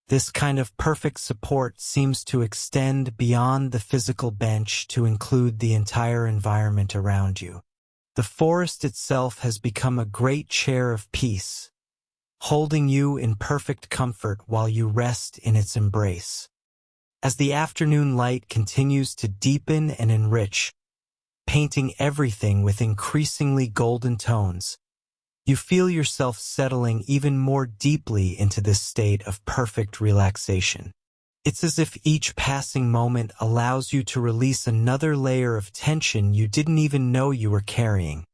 This kind of perfect support seems to extend beyond the physical bench to include the entire environment around you. The forest itself has become a great chair of peace, holding you in perfect comfort while you rest in its embrace. As the afternoon light continues to deepen and enrich, painting everything with increasingly golden tones, you feel yourself settling even more deeply into this state of perfect relaxation. It's as if each passing moment allows you to release another layer of tension you didn't even know you were carrying,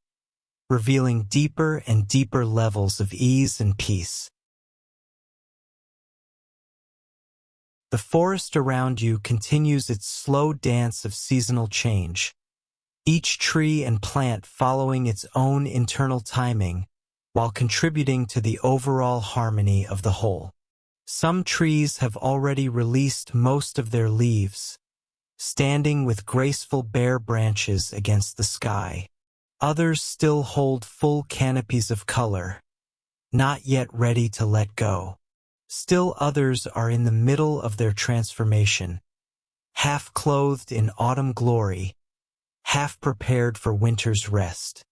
revealing deeper and deeper levels of ease and peace. The forest around you continues its slow dance of seasonal change, each tree and plant following its own internal timing, while contributing to the overall harmony of the whole. Some trees have already released most of their leaves, standing with graceful bare branches against the sky. Others still hold full canopies of color, not yet ready to let go. Still others are in the middle of their transformation, half clothed in autumn glory, half prepared for winter's rest.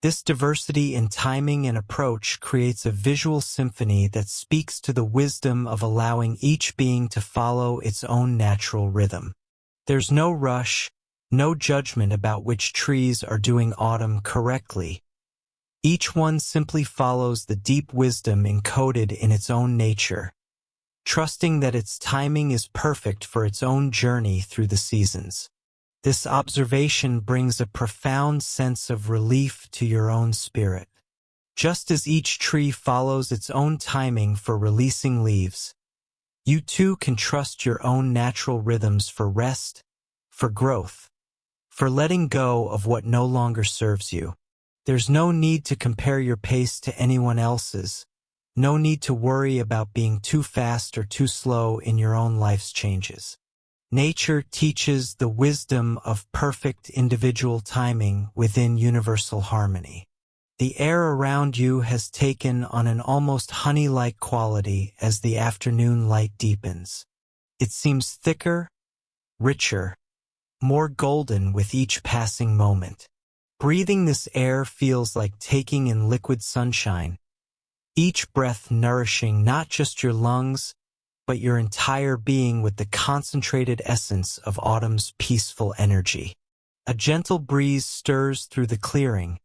This diversity in timing and approach creates a visual symphony that speaks to the wisdom of allowing each being to follow its own natural rhythm. There's no rush, No judgment about which trees are doing autumn correctly. Each one simply follows the deep wisdom encoded in its own nature, trusting that its timing is perfect for its own journey through the seasons. This observation brings a profound sense of relief to your own spirit. Just as each tree follows its own timing for releasing leaves, you too can trust your own natural rhythms for rest, for growth, for letting go of what no longer serves you. There's no need to compare your pace to anyone else's, no need to worry about being too fast or too slow in your own life's changes. Nature teaches the wisdom of perfect individual timing within universal harmony. The air around you has taken on an almost honey-like quality as the afternoon light deepens. It seems thicker, richer, more golden with each passing moment. Breathing this air feels like taking in liquid sunshine, each breath nourishing not just your lungs, but your entire being with the concentrated essence of autumn's peaceful energy. A gentle breeze stirs through the clearing,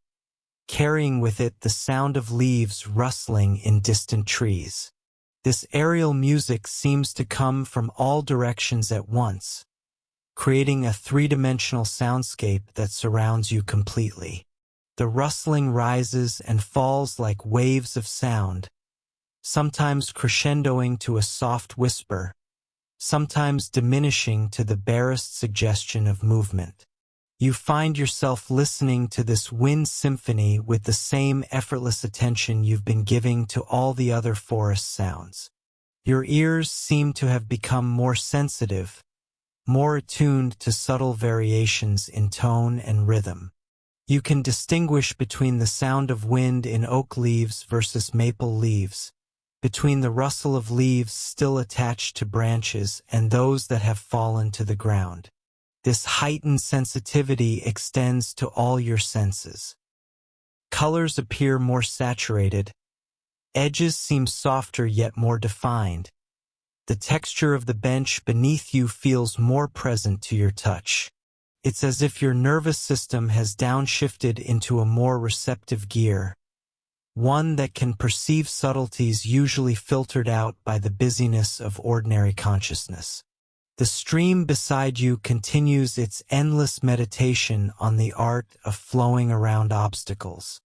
carrying with it the sound of leaves rustling in distant trees. This aerial music seems to come from all directions at once, creating a three-dimensional soundscape that surrounds you completely. The rustling rises and falls like waves of sound, sometimes crescendoing to a soft whisper, sometimes diminishing to the barest suggestion of movement. You find yourself listening to this wind symphony with the same effortless attention you've been giving to all the other forest sounds. Your ears seem to have become more sensitive, more attuned to subtle variations in tone and rhythm. You can distinguish between the sound of wind in oak leaves versus maple leaves, between the rustle of leaves still attached to branches and those that have fallen to the ground. This heightened sensitivity extends to all your senses. Colors appear more saturated. Edges seem softer yet more defined. The texture of the bench beneath you feels more present to your touch. It's as if your nervous system has downshifted into a more receptive gear, one that can perceive subtleties usually filtered out by the busyness of ordinary consciousness. The stream beside you continues its endless meditation on the art of flowing around obstacles.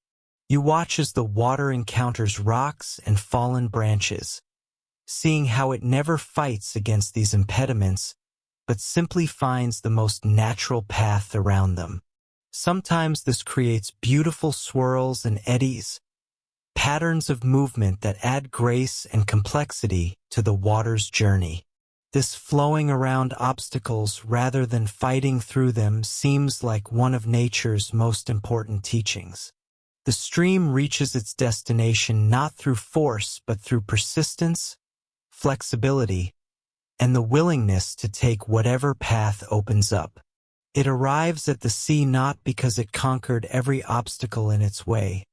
You watch as the water encounters rocks and fallen branches, seeing how it never fights against these impediments, but simply finds the most natural path around them. Sometimes this creates beautiful swirls and eddies, patterns of movement that add grace and complexity to the water's journey. This flowing around obstacles rather than fighting through them seems like one of nature's most important teachings. The stream reaches its destination not through force but through persistence, flexibility, and the willingness to take whatever path opens up. It arrives at the sea not because it conquered every obstacle in its way,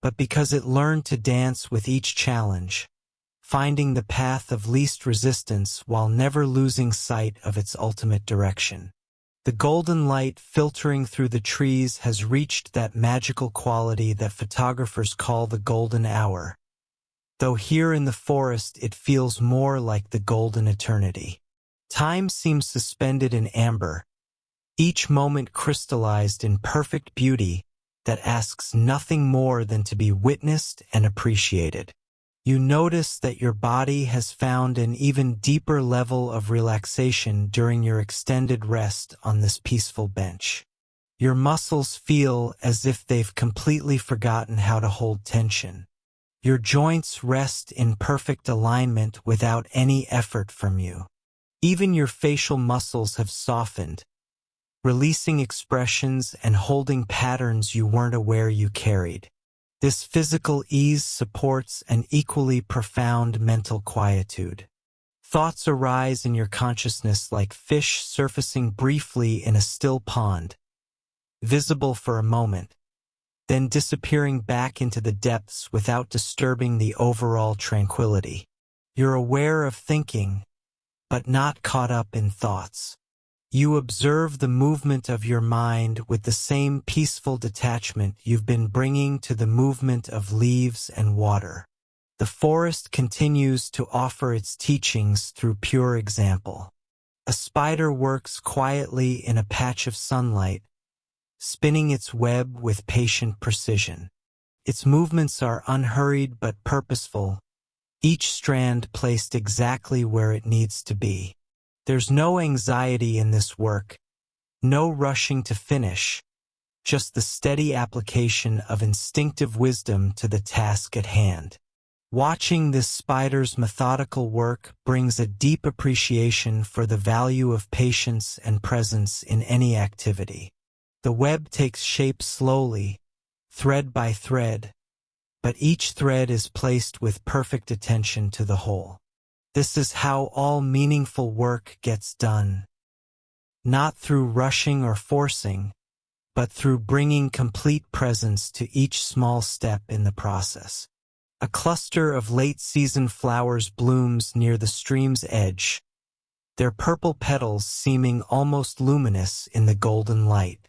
but because it learned to dance with each challenge, finding the path of least resistance while never losing sight of its ultimate direction. The golden light filtering through the trees has reached that magical quality that photographers call the golden hour, though here in the forest it feels more like the golden eternity. Time seems suspended in amber, each moment crystallized in perfect beauty that asks nothing more than to be witnessed and appreciated. You notice that your body has found an even deeper level of relaxation during your extended rest on this peaceful bench. Your muscles feel as if they've completely forgotten how to hold tension. Your joints rest in perfect alignment without any effort from you. Even your facial muscles have softened, releasing expressions and holding patterns you weren't aware you carried. This physical ease supports an equally profound mental quietude. Thoughts arise in your consciousness like fish surfacing briefly in a still pond, visible for a moment, then disappearing back into the depths without disturbing the overall tranquility. You're aware of thinking, but not caught up in thoughts. You observe the movement of your mind with the same peaceful detachment you've been bringing to the movement of leaves and water. The forest continues to offer its teachings through pure example. A spider works quietly in a patch of sunlight, spinning its web with patient precision. Its movements are unhurried but purposeful, each strand placed exactly where it needs to be. There's no anxiety in this work, no rushing to finish, just the steady application of instinctive wisdom to the task at hand. Watching this spider's methodical work brings a deep appreciation for the value of patience and presence in any activity. The web takes shape slowly, thread by thread, but each thread is placed with perfect attention to the whole. This is how all meaningful work gets done. Not through rushing or forcing, but through bringing complete presence to each small step in the process. A cluster of late-season flowers blooms near the stream's edge, their purple petals seeming almost luminous in the golden light.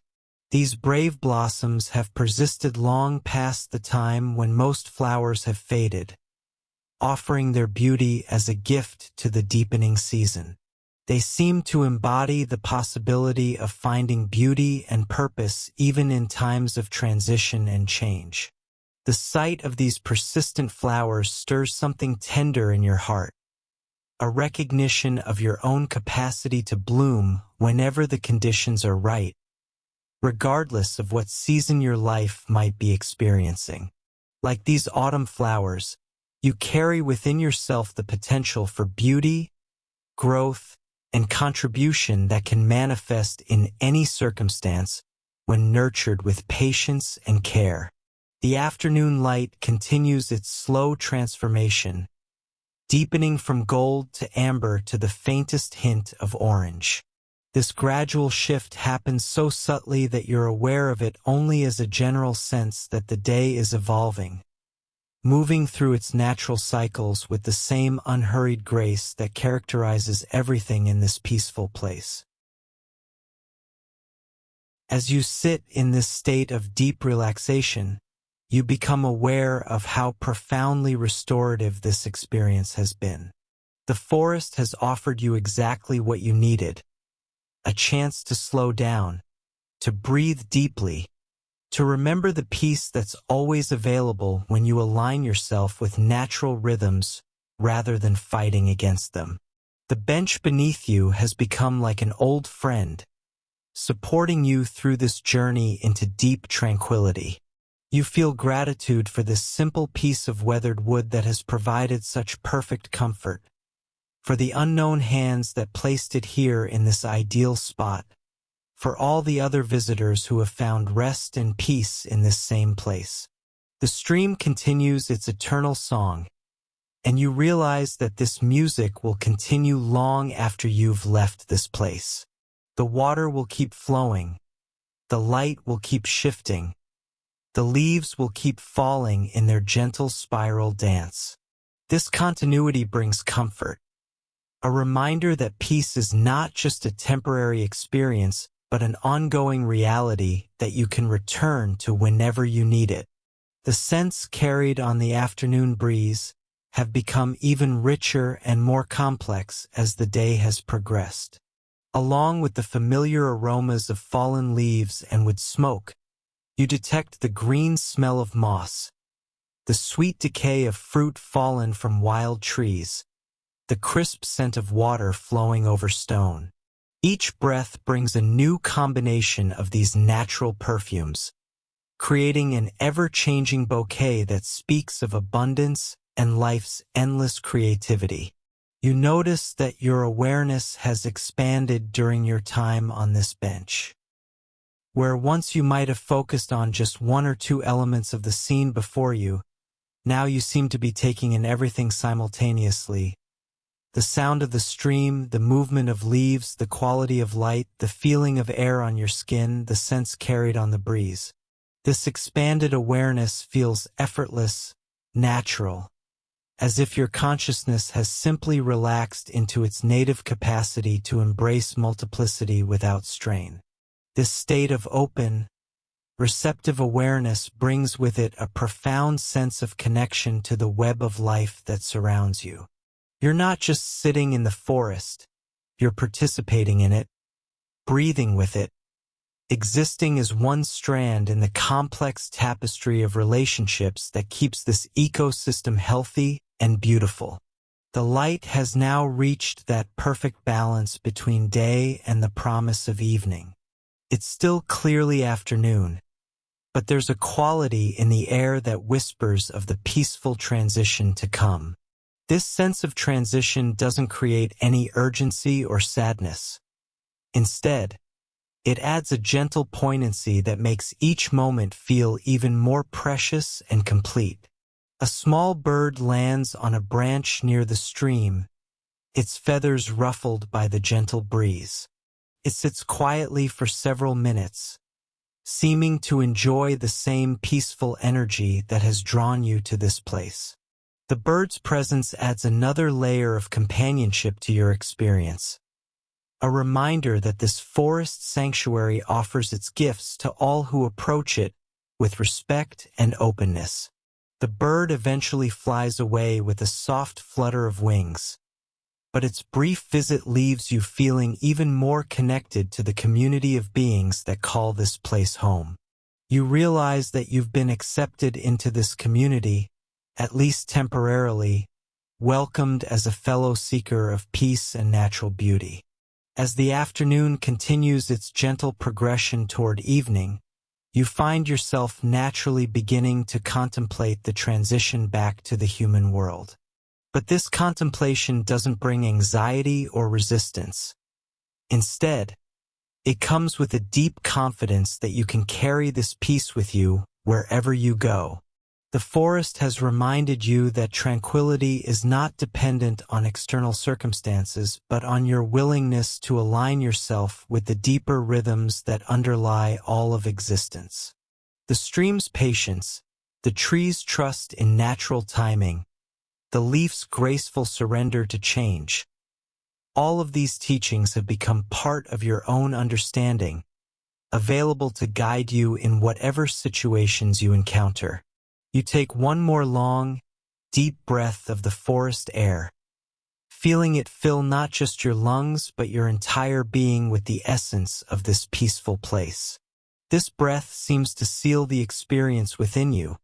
These brave blossoms have persisted long past the time when most flowers have faded, offering their beauty as a gift to the deepening season. They seem to embody the possibility of finding beauty and purpose even in times of transition and change. The sight of these persistent flowers stirs something tender in your heart, a recognition of your own capacity to bloom whenever the conditions are right, regardless of what season your life might be experiencing. Like these autumn flowers, you carry within yourself the potential for beauty, growth, and contribution that can manifest in any circumstance when nurtured with patience and care. The afternoon light continues its slow transformation, deepening from gold to amber to the faintest hint of orange. This gradual shift happens so subtly that you're aware of it only as a general sense that the day is evolving, moving through its natural cycles with the same unhurried grace that characterizes everything in this peaceful place. As you sit in this state of deep relaxation, you become aware of how profoundly restorative this experience has been. The forest has offered you exactly what you needed, a chance to slow down, to breathe deeply, to remember the peace that's always available when you align yourself with natural rhythms rather than fighting against them. The bench beneath you has become like an old friend, supporting you through this journey into deep tranquility. You feel gratitude for this simple piece of weathered wood that has provided such perfect comfort, for the unknown hands that placed it here in this ideal spot, for all the other visitors who have found rest and peace in this same place. The stream continues its eternal song, and you realize that this music will continue long after you've left this place. The water will keep flowing, the light will keep shifting, the leaves will keep falling in their gentle spiral dance. This continuity brings comfort, a reminder that peace is not just a temporary experience, but an ongoing reality that you can return to whenever you need it. The scents carried on the afternoon breeze have become even richer and more complex as the day has progressed. Along with the familiar aromas of fallen leaves and wood smoke, you detect the green smell of moss, the sweet decay of fruit fallen from wild trees, the crisp scent of water flowing over stone. Each breath brings a new combination of these natural perfumes, creating an ever-changing bouquet that speaks of abundance and life's endless creativity. You notice that your awareness has expanded during your time on this bench. Where once you might have focused on just one or two elements of the scene before you, now you seem to be taking in everything simultaneously. The sound of the stream, the movement of leaves, the quality of light, the feeling of air on your skin, the scents carried on the breeze. This expanded awareness feels effortless, natural, as if your consciousness has simply relaxed into its native capacity to embrace multiplicity without strain. This state of open, receptive awareness brings with it a profound sense of connection to the web of life that surrounds you. You're not just sitting in the forest, you're participating in it, breathing with it, existing as one strand in the complex tapestry of relationships that keeps this ecosystem healthy and beautiful. The light has now reached that perfect balance between day and the promise of evening. It's still clearly afternoon, but there's a quality in the air that whispers of the peaceful transition to come. This sense of transition doesn't create any urgency or sadness. Instead, it adds a gentle poignancy that makes each moment feel even more precious and complete. A small bird lands on a branch near the stream, its feathers ruffled by the gentle breeze. It sits quietly for several minutes, seeming to enjoy the same peaceful energy that has drawn you to this place. The bird's presence adds another layer of companionship to your experience, a reminder that this forest sanctuary offers its gifts to all who approach it with respect and openness. The bird eventually flies away with a soft flutter of wings, but its brief visit leaves you feeling even more connected to the community of beings that call this place home. You realize that you've been accepted into this community, at least temporarily, welcomed as a fellow seeker of peace and natural beauty. As the afternoon continues its gentle progression toward evening, you find yourself naturally beginning to contemplate the transition back to the human world. But this contemplation doesn't bring anxiety or resistance. Instead, it comes with a deep confidence that you can carry this peace with you wherever you go. The forest has reminded you that tranquility is not dependent on external circumstances, but on your willingness to align yourself with the deeper rhythms that underlie all of existence. The stream's patience, the tree's trust in natural timing, the leaf's graceful surrender to change. All of these teachings have become part of your own understanding, available to guide you in whatever situations you encounter. You take one more long, deep breath of the forest air, feeling it fill not just your lungs but your entire being with the essence of this peaceful place. This breath seems to seal the experience within you,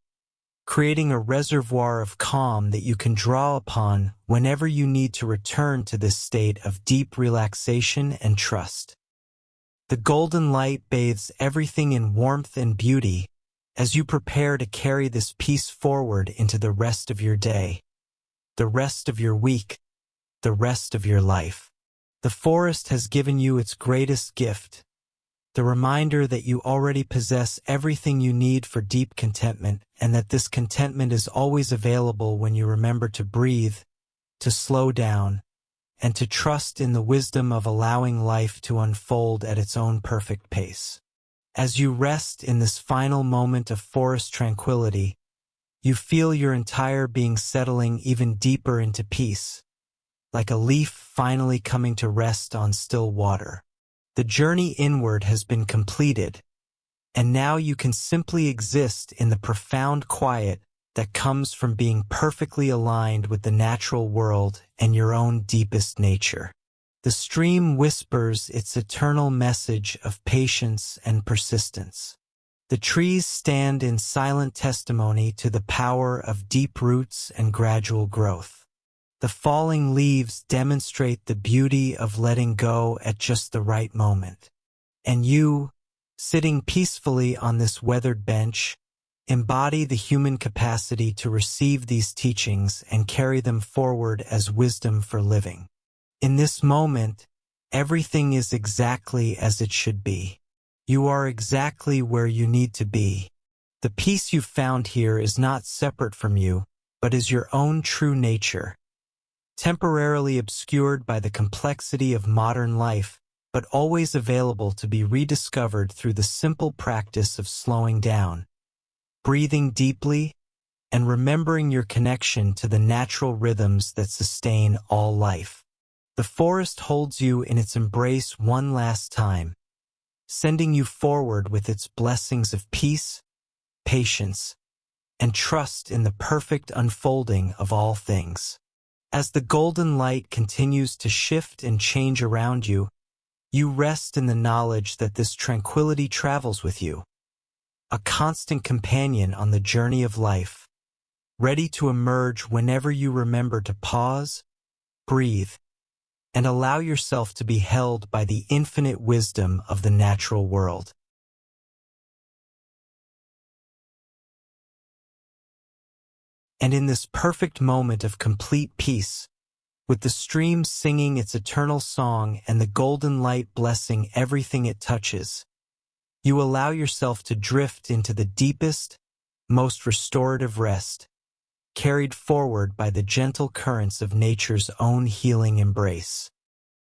creating a reservoir of calm that you can draw upon whenever you need to return to this state of deep relaxation and trust. The golden light bathes everything in warmth and beauty as you prepare to carry this peace forward into the rest of your day, the rest of your week, the rest of your life. The forest has given you its greatest gift, the reminder that you already possess everything you need for deep contentment, and that this contentment is always available when you remember to breathe, to slow down, and to trust in the wisdom of allowing life to unfold at its own perfect pace. As you rest in this final moment of forest tranquility, you feel your entire being settling even deeper into peace, like a leaf finally coming to rest on still water. The journey inward has been completed, and now you can simply exist in the profound quiet that comes from being perfectly aligned with the natural world and your own deepest nature. The stream whispers its eternal message of patience and persistence. The trees stand in silent testimony to the power of deep roots and gradual growth. The falling leaves demonstrate the beauty of letting go at just the right moment. And you, sitting peacefully on this weathered bench, embody the human capacity to receive these teachings and carry them forward as wisdom for living. In this moment, everything is exactly as it should be. You are exactly where you need to be. The peace you've found here is not separate from you, but is your own true nature, temporarily obscured by the complexity of modern life, but always available to be rediscovered through the simple practice of slowing down, breathing deeply, and remembering your connection to the natural rhythms that sustain all life. The forest holds you in its embrace one last time, sending you forward with its blessings of peace, patience, and trust in the perfect unfolding of all things. As the golden light continues to shift and change around you, you rest in the knowledge that this tranquility travels with you, a constant companion on the journey of life, ready to emerge whenever you remember to pause, breathe, and allow yourself to be held by the infinite wisdom of the natural world. And in this perfect moment of complete peace, with the stream singing its eternal song and the golden light blessing everything it touches, you allow yourself to drift into the deepest, most restorative rest, carried forward by the gentle currents of nature's own healing embrace.